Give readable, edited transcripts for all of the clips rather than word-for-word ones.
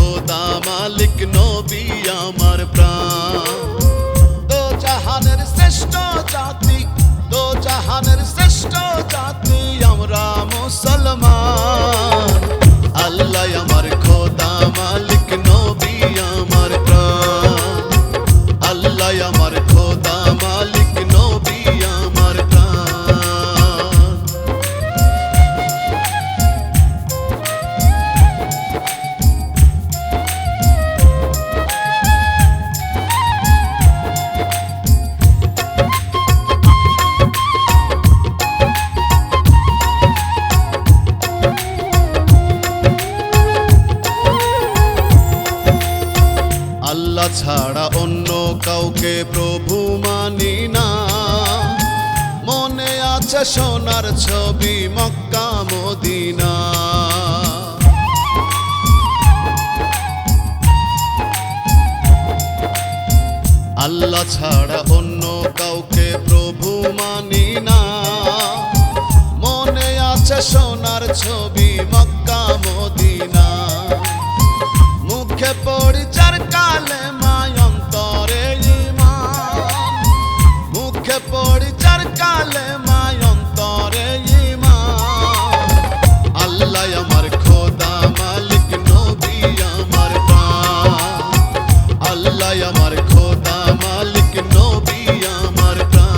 খোদা মালিক নবী আমার প্রাণ। দো জাহানের শ্রেষ্ঠ জাতি, দো জাহানের শ্রেষ্ঠ জাতি আমরা মুসলমান। আল্লাহ আমার খোদা মালিক নবী আমার প্রাণ। আল্লাহ আমার খোদা মালিক নবী আমার প্রাণ। আল্লাহ ছাড়া অন্য কাউকে প্রভু মানি না। মনে আছে সোনার ছবি মক্কা মদিনা। আল্লাহ ছাড়া অন্য কাউকে প্রভু মানি না। মনে আছে সোনার ছবি মক্কা মদিনা। মুখে পড়ি চার কালেমা অন্তরে ঈমান। মুখে পড়ি চার কালেমা অন্তরে ঈমান। আল্লাহ আমার খোদা মালিক নবী আমার প্রাণ। আল্লাহ আমার খোদা মালিক নবী আমার প্রাণ।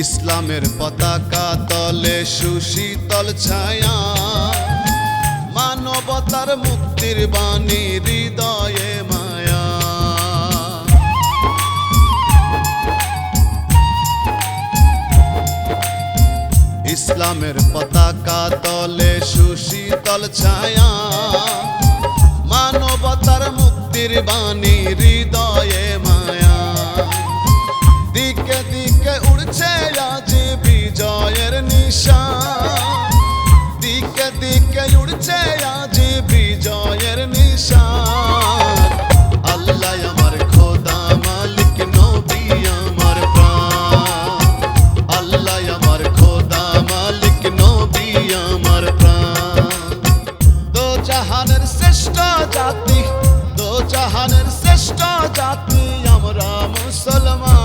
ইসলামের পতাকা তলে সুশীতল ছায়া। মানবতার মুক্তির বাণী হৃদয়ে মায়া। ইসলামের পতাকা তলে সুশীতল ছায়া। মানবতার মুক্তির বাণী হৃদয়ে মায়া। দিকে দিকে উড়ছে আজ বিজয়ের নিশান। দিকে দিকে উড়ছে আজ বিজয়ের নিশান। আল্লাহ আমার খোদা মালিক নবী আমার প্রাণ। আল্লাহ আমার খোদা মালিক নবী আমার প্রাণ। দো জাহানের শ্রেষ্ঠ জাতি, দো জাহানের শ্রেষ্ঠ জাতি আমরা মুসলমান।